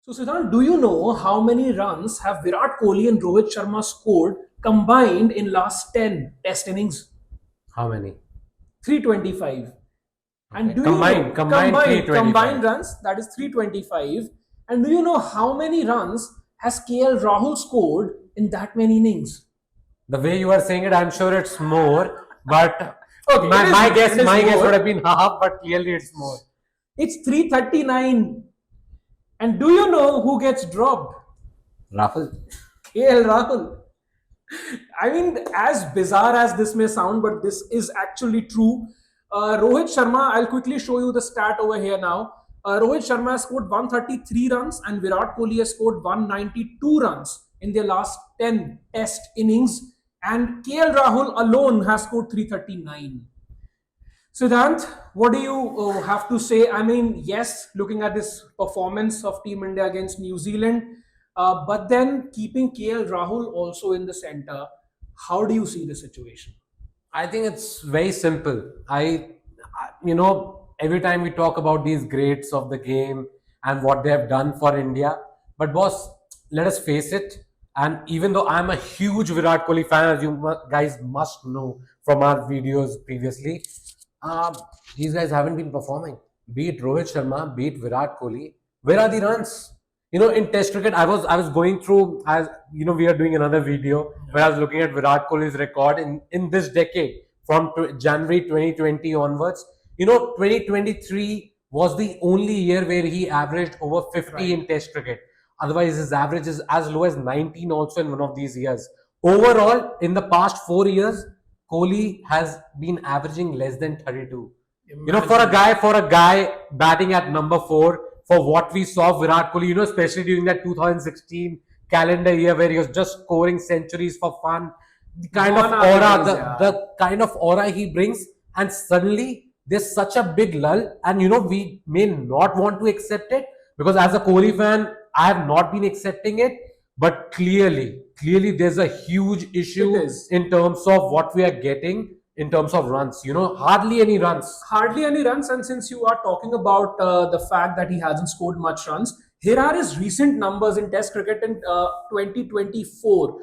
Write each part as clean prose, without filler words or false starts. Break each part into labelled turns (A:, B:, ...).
A: So, Siddhant, do you know how many runs have Virat Kohli and Rohit Sharma scored combined in last 10 test innings?
B: How many?
A: 325. And
B: Okay.
A: do you know
B: Combined
A: combined
B: 325.
A: runs, that is 325. And do you know how many runs has KL Rahul scored in that many innings?
B: The way you are saying it, I'm sure it's more. But
A: Okay,
B: my, my guess
A: it is
B: my guess would
A: more.
B: have been half, but clearly it's more.
A: It's 339. And do you know who gets dropped?
B: Rahul.
A: KL Rahul. I mean, as bizarre as this may sound, but this is actually true. Rohit Sharma, I'll quickly show you the stat over here now. Rohit Sharma has scored 133 runs and Virat Kohli has scored 192 runs in their last 10 test innings. And KL Rahul alone has scored 339. Siddhant, what do you have to say? I mean, yes, looking at this performance of Team India against New Zealand, but then keeping KL Rahul also in the center, how do you see the situation?
B: I think it's very simple. Every time we talk about these greats of the game and what they have done for India, but boss, let us face it. And even though I'm a huge Virat Kohli fan, as you guys must know from our videos previously, um, these guys haven't been performing. Be it Rohit Sharma, be it Virat Kohli. Where are the runs? In Test cricket, I was going through, as we are doing another video where I was looking at Virat Kohli's record in this decade from January 2020 onwards. 2023 was the only year where he averaged over 50
A: Right.
B: in Test cricket. Otherwise, his average is as low as 19 also in one of these years. Overall, in the past 4 years, Kohli has been averaging less than 32. For a guy batting at number four, for what we saw Virat Kohli, especially during that 2016 calendar year where he was just scoring centuries for fun, the kind of
A: Gone are the
B: aura,
A: days,
B: the kind of aura he brings, and suddenly there's such a big lull, and we may not want to accept it because as a Kohli fan, I have not been accepting it, but clearly, there's a huge
A: It
B: issue
A: is.
B: in terms of what we are getting in terms of runs. Hardly any runs.
A: Hardly any runs. And since you are talking about the fact that he hasn't scored much runs, here are his recent numbers in Test cricket in 2024.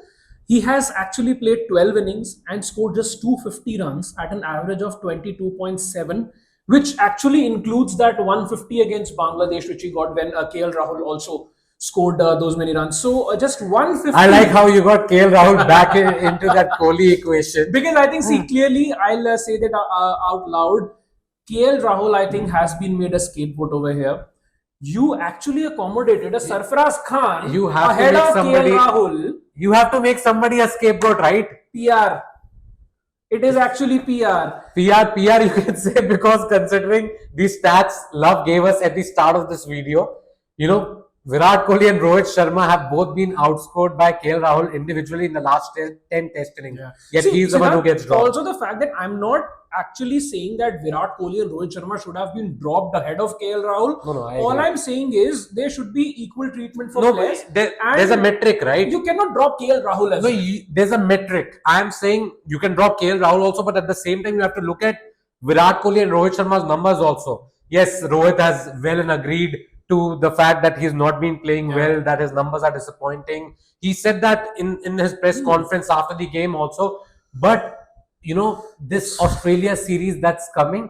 A: He has actually played 12 innings and scored just 250 runs at an average of 22.7, which actually includes that 150 against Bangladesh, which he got when KL Rahul also scored those many runs. So just
B: I
A: 150.
B: like how you got KL Rahul back into that Kohli equation.
A: Because I think, see, clearly, I'll say that out loud. KL Rahul, I think, has been made a scapegoat over here. You actually accommodated a Sarfaraz Khan
B: You have to
A: ahead
B: make
A: of KL
B: somebody.
A: Rahul.
B: You have to make somebody a scapegoat, right?
A: PR. It is actually PR.
B: PR, you can say, because considering the stats Love gave us at the start of this video, Virat Kohli and Rohit Sharma have both been outscored by KL Rahul individually in the last 10 test innings.
A: Yeah.
B: Yet
A: See,
B: he is the one who gets dropped.
A: also the fact that I'm not actually saying that Virat Kohli and Rohit Sharma should have been dropped ahead of KL Rahul.
B: No, I
A: All
B: agree.
A: I'm saying is there should be equal treatment for
B: No,
A: players.
B: there's a metric, right?
A: You cannot drop KL Rahul as
B: No,
A: well.
B: there's a metric. I am saying you can drop KL Rahul also, but at the same time, you have to look at Virat Kohli and Rohit Sharma's numbers also. Yes, Rohit has well and agreed to the fact that he's not been playing well, that his numbers are disappointing. He said that in his press conference after the game also. But, this Australia series that's coming,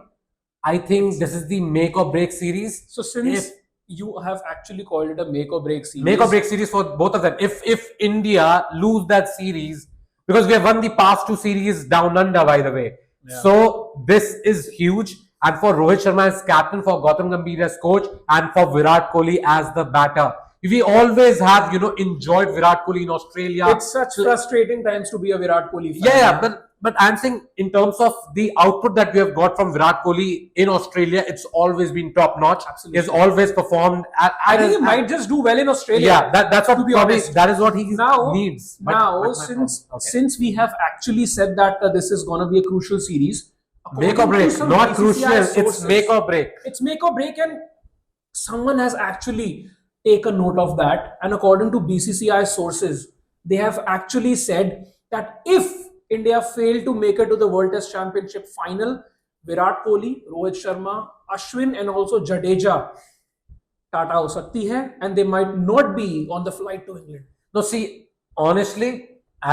B: I think this is the make or break series.
A: So since
B: If
A: you have actually called it a make or break series,
B: make or break series for both of them. If India lose that series, because we have won the past two series down under, by the way.
A: Yeah.
B: So this is huge. And for Rohit Sharma as captain, for Gautam Gambhir as coach, and for Virat Kohli as the batter. We always have, enjoyed Virat Kohli in Australia.
A: it's such frustrating times to be a Virat Kohli fan.
B: Yeah, but I'm saying in terms of the output that we have got from Virat Kohli in Australia, it's always been top notch.
A: Absolutely.
B: He's always performed.
A: I think he might just do well in Australia.
B: Yeah, that's what
A: to be
B: probably
A: honest.
B: that is what he
A: Now,
B: needs.
A: Since we have actually said that this is going to be a crucial series,
B: Make or
A: according to
B: break,
A: some
B: not
A: BCCI
B: crucial. It's
A: sources,
B: make or break.
A: It's make or break, and someone has actually taken note of that. And according to BCCI sources, they have actually said that if India failed to make it to the World Test Championship final, Virat Kohli, Rohit Sharma, Ashwin, and also Jadeja Tata हो सकती है, and they might not be on the flight to England.
B: No, see, honestly,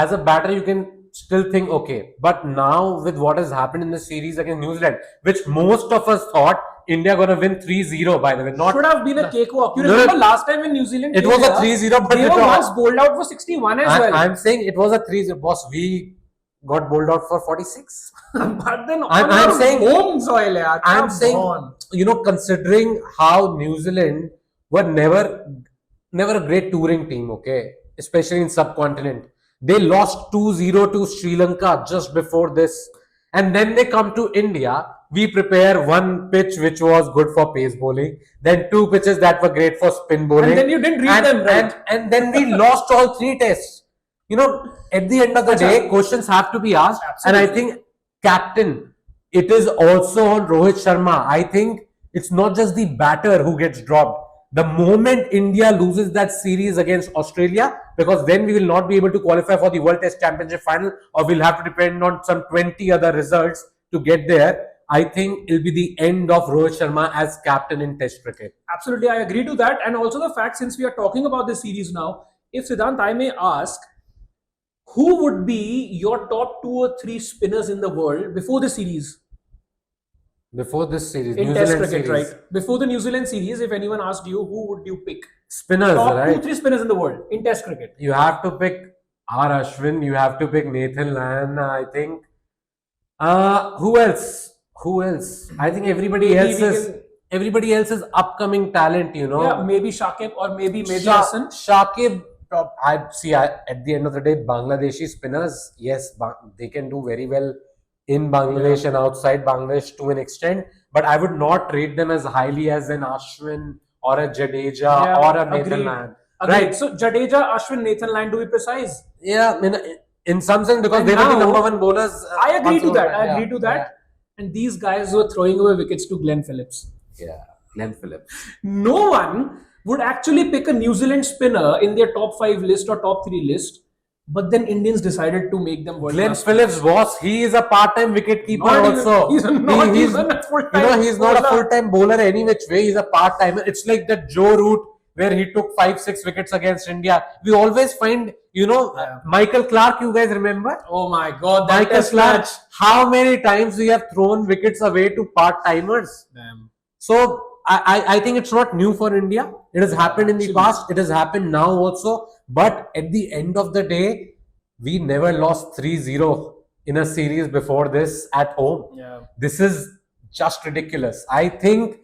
B: as a batter, you can still think okay. But now, with what has happened in the series against New Zealand, which most of us thought India gonna win 3-0, by the way. Not
A: Should have been a cakewalk. You
B: no,
A: remember last time when New Zealand
B: it
A: came
B: was a
A: here,
B: 3-0, but
A: they
B: with
A: were
B: the-
A: once bowled out for 61 as well.
B: I'm saying it was a 3-0. Boss, we got bowled out for 46.
A: But then
B: I'm saying
A: home soil, yaar,
B: I'm
A: come
B: saying,
A: on.
B: considering how New Zealand were never a great touring team, okay, especially in subcontinent. They lost 2-0 to Sri Lanka just before this, and then they come to India. We prepare one pitch which was good for pace bowling, then two pitches that were great for spin bowling,
A: And then you didn't read them right.
B: and then we lost all three tests. At the end of the day, questions have to be asked, and I think captain, it is also on Rohit Sharma. I think it's not just the batter who gets dropped. The moment India loses that series against Australia, because then we will not be able to qualify for the World Test Championship final, or we'll have to depend on some 20 other results to get there. I think it'll be the end of Rohit Sharma as captain in Test cricket.
A: Absolutely, I agree to that. And also the fact, since we are talking about this series now, if Siddhant, I may ask, who would be your top 2 or 3 spinners in the world before the series?
B: Before this series,
A: In
B: New
A: Test
B: Zealand
A: cricket,
B: series.
A: right? Before the New Zealand series, if anyone asked you, who would you pick?
B: Spinners,
A: Top
B: right?
A: 2, 3 spinners in the world in Test cricket.
B: You have to pick R. Ashwin, you have to pick Nathan Lyon, I think. Who else? Who else? I think
A: Maybe
B: everybody else is upcoming talent,
A: Yeah, maybe Shakib or maybe Hassan.
B: Shakib, at the end of the day, Bangladeshi spinners, yes, they can do very well in Bangladesh and outside Bangladesh to an extent, but I would not rate them as highly as an Ashwin or a Jadeja or a Nathan Lyon. Right.
A: So Jadeja, Ashwin, Nathan Lyon, to be precise.
B: Yeah, in some sense, because
A: And
B: they were the
A: now-
B: number one bowlers.
A: I agree to that. I
B: Yeah,
A: agree to that. And these guys were throwing away wickets to Glenn Phillips.
B: Yeah, Glenn Phillips.
A: No one would actually pick a New Zealand spinner in their top 5 list or top 3 list, but then Indians decided to make them world
B: Glenn
A: class.
B: Phillips, boss, he is a part-time wicketkeeper
A: Not even-
B: also.
A: he's not even a full-time
B: He's not a
A: bowler.
B: full-time bowler any which way. He's a part-timer. It's like the Joe Root where he took 5-6 wickets against India. We always find, Michael Clark, you guys remember?
A: Oh my god, that
B: Michael
A: test
B: Clark,
A: match.
B: how many times we have thrown wickets away to part-timers?
A: Damn.
B: So I think it's not new for India. It has happened in the
A: Actually.
B: past. It has happened now also. But at the end of the day, we never lost 3-0 in a series before this at home.
A: Yeah.
B: This is just ridiculous. I think,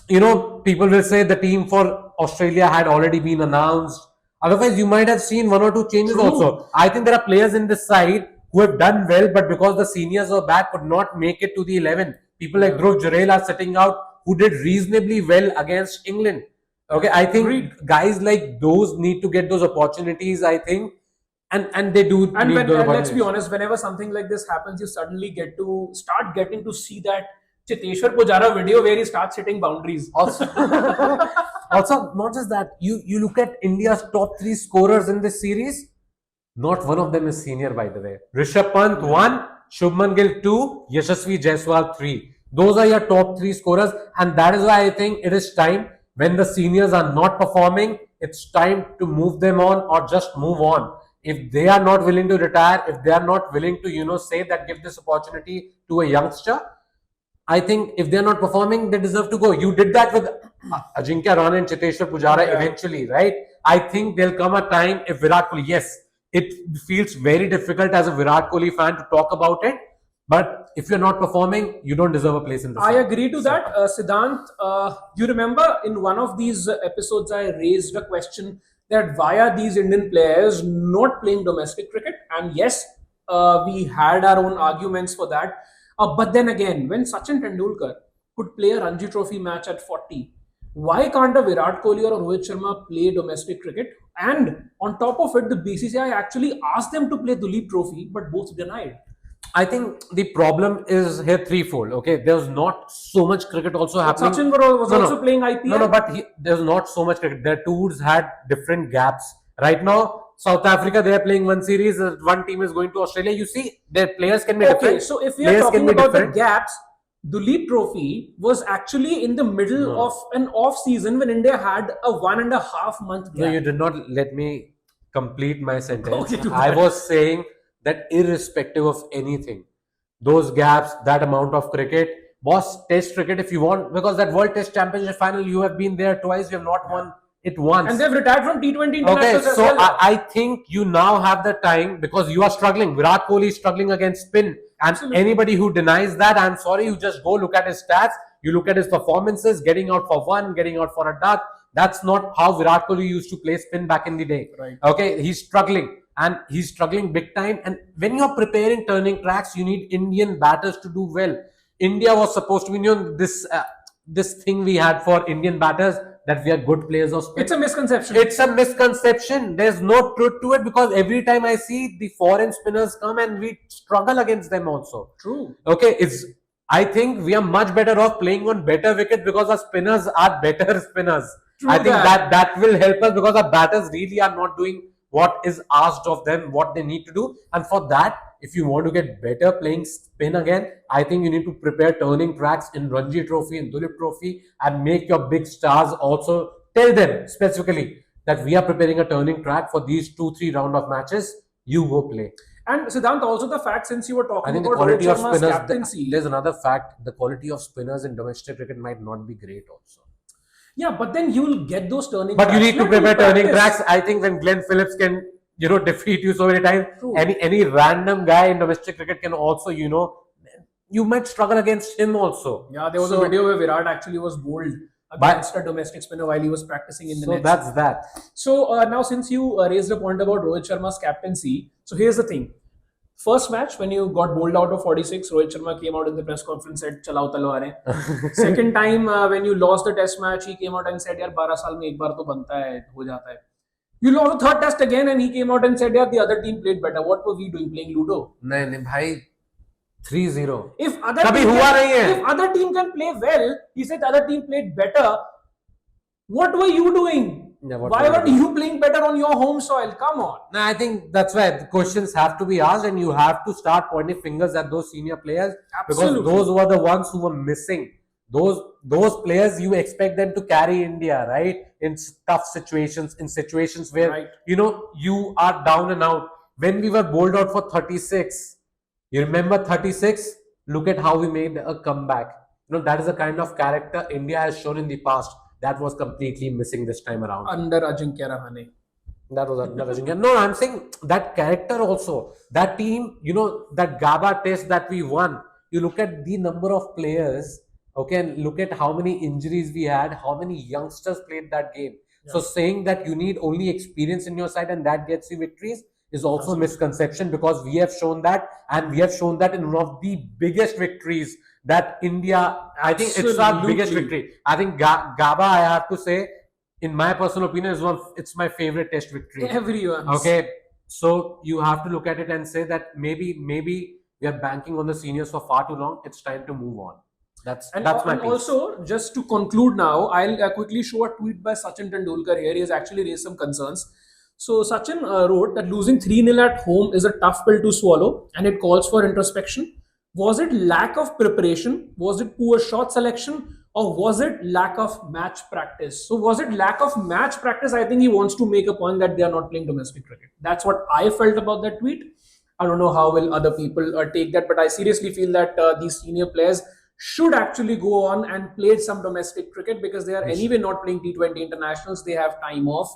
B: people will say the team for Australia had already been announced. Otherwise, you might have seen 1 or 2 changes
A: True.
B: also. I think there are players in this side who have done well, but because the seniors were back, could not make it to the 11. People like Dhruv Jurel are sitting out, who did reasonably well against England. Okay, I think
A: Agreed.
B: guys like those need to get those opportunities, I think. And they do
A: And
B: need
A: when,
B: those
A: and let's be
B: opportunities.
A: honest, whenever something like this happens, you suddenly start getting to see that Chiteshwar Pujara video where he starts hitting boundaries.
B: Also, also, not just that, you look at India's top 3 scorers in this series, not one of them is senior, by the way. Rishabh Pant 1, Shubman Gill 2, Yashasvi Jaiswal 3. Those are your top 3 scorers, and that is why I think it is time, when the seniors are not performing, it's time to move them on or just move on. If they are not willing to retire, if they are not willing to, say that give this opportunity to a youngster, I think if they're not performing, they deserve to go. You did that with Ajinkya Rahul and Chiteshwar Pujara eventually, right? I think there'll come a time if Virat Kohli, yes, it feels very difficult as a Virat Kohli fan to talk about it, but if you're not performing, you don't deserve a place in the
A: I
B: side.
A: agree to that. Siddhant, you remember in one of these episodes, I raised a question that why are these Indian players not playing domestic cricket? And yes, we had our own arguments for that. But then again, when Sachin Tendulkar could play a Ranji Trophy match at 40, why can't a Virat Kohli or a Rohit Sharma play domestic cricket? And on top of it, the BCCI actually asked them to play Duleep Trophy, but both denied.
B: I think the problem is here threefold. Okay, there's not so much cricket also happening.
A: Sachin was
B: No, no.
A: also playing IPL.
B: No, but there's not so much cricket. Their tours had different gaps. Right now, South Africa, they are playing one series. One team is going to Australia. You see, their players can be
A: Okay,
B: different.
A: so if we are
B: Players
A: talking
B: can be
A: about the
B: different.
A: gaps, Duleep Trophy was actually in the middle
B: No,
A: of an off season when India had a 1.5 month
B: no,
A: gap.
B: you did not let me complete my sentence.
A: Okay, do
B: I
A: that.
B: was saying that irrespective of anything, those gaps, that amount of cricket, boss, test cricket if you want, because that World Test Championship final, you have been there twice, you have not
A: Yeah.
B: won it once.
A: And they've retired from T20
B: Okay,
A: internationals as
B: so
A: well now.
B: I think you now have the time because you are struggling. Virat Kohli is struggling against spin. And
A: Absolutely.
B: anybody who denies that, I'm sorry, you just go look at his stats, you look at his performances, getting out for one, getting out for a duck. That's not how Virat Kohli used to play spin back in the day.
A: Right.
B: Okay, he's struggling and he's struggling big time. And when you're preparing turning tracks, you need Indian batters to do well. India was supposed to be, this thing we had for Indian batters that we are good players of spin.
A: It's a misconception.
B: It's a misconception. There's no truth to it because every time I see the foreign spinners come and we struggle against them also.
A: True.
B: Okay, I think we are much better off playing on better wickets because our spinners are better spinners.
A: True
B: I think
A: that.
B: that will help us because our batters really are not doing what is asked of them, what they need to do. And for that, if you want to get better playing spin again, I think you need to prepare turning tracks in Ranji Trophy and Duleep Trophy and make your big stars also tell them specifically that we are preparing a turning track for these 2-3 round of matches. You go play.
A: And Siddhant, also the fact, since you were
B: I
A: talking
B: think the
A: about Rohit
B: quality of
A: Sharma's
B: spinners.
A: captaincy,
B: There's another fact: the quality of spinners in domestic cricket might not be great also.
A: yeah, but then you'll get those turning.
B: But you
A: tracks.
B: need to
A: Let them
B: prepare turning
A: practice.
B: tracks. I think when Glenn Phillips can, defeat you so many times,
A: True.
B: any random guy in domestic cricket can also, you might struggle against him also.
A: Yeah, there was a
B: So-
A: video where Virat actually was bowled against a domestic spinner while he was practicing in the
B: So
A: nets.
B: that's that.
A: So now, since you raised a point about Rohit Sharma's captaincy, so here's the thing. First match, when you got bowled out of 46, Rohit Sharma came out in the press conference and said, "Chalao talware." Second time, when you lost the test match, he came out and said, "यार 12 साल में एक बार तो बनता है, हो जाता है." You lost the third test again, and he came out and said, "Yeah, the other team played better." What were we doing, playing Ludo?
B: नहीं नहीं भाई 3-0
A: If other
B: कभी
A: team
B: हुआ
A: can,
B: नहीं है.
A: if other team can play well, he said the other team played better. What were you doing?
B: Yeah, what
A: Why
B: were we
A: weren't
B: doing?
A: you playing better on your home soil? Come on.
B: No, I think that's why the questions have to be asked, and you have to start pointing fingers at those senior players
A: Absolutely.
B: because those were the ones who were missing. Those players, you expect them to carry India, right? In tough situations, in situations where
A: Right.
B: you are down and out. When we were bowled out for 36, you remember 36? Look at how we made a comeback. That is the kind of character India has shown in the past. That was completely missing this time around.
A: Under Ajinkya Rahane.
B: That was another thing. No, I'm saying that character also. That team, that GABA test that we won. You look at the number of players, okay, and look at how many injuries we had, how many youngsters played that game. So saying that you need only experience in your side and that gets you victories is also a misconception because we have shown that, and we have shown that in one of the biggest victories that India, I think it's our biggest
A: Absolutely.
B: victory. I think GABA, I have to say, in my personal opinion, it's my favorite test victory.
A: Everyone.
B: Okay, so you have to look at it and say that maybe we are banking on the seniors for far too long. It's time to move on. That's my
A: And
B: piece.
A: also, just to conclude now, I'll quickly show a tweet by Sachin Tendulkar here. He has actually raised some concerns. So Sachin wrote that losing 3-0 at home is a tough pill to swallow and it calls for introspection. Was it lack of preparation? Was it poor shot selection? Or was it lack of match practice? So was it lack of match practice? I think he wants to make a point that they are not playing domestic cricket. That's what I felt about that tweet. I don't know how will other people take that, but I seriously feel that these senior players should actually go on and play some domestic cricket because they are anyway not playing T20 internationals. They have time off.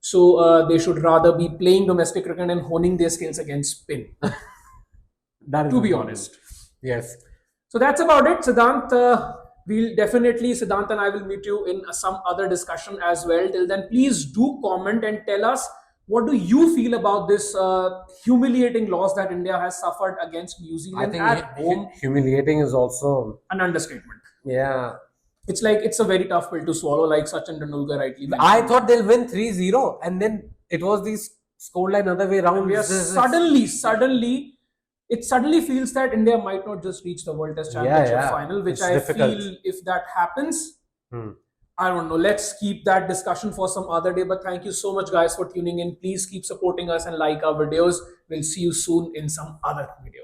A: So they should rather be playing domestic cricket and honing their skills against spin.
B: That is
A: To be
B: important.
A: honest.
B: Yes.
A: So that's about it, Siddhant. We'll definitely, Siddhant and I will meet you in some other discussion as well. Till then, please do comment and tell us what do you feel about this humiliating loss that India has suffered against New
B: I
A: Zealand
B: think
A: at home.
B: humiliating is also,
A: An understatement.
B: yeah.
A: It's like it's a very tough pill to swallow, like Sachin Tendulkar rightly mentioned.
B: I thought they'll win 3-0 and then it was the scoreline other way around.
A: We are suddenly, it suddenly feels that India might not just reach the World Test Championship
B: yeah.
A: final, which
B: It's
A: I
B: difficult.
A: feel if that happens,
B: Hmm.
A: I don't know. Let's keep that discussion for some other day. But thank you so much, guys, for tuning in. Please keep supporting us and like our videos. We'll see you soon in some other video.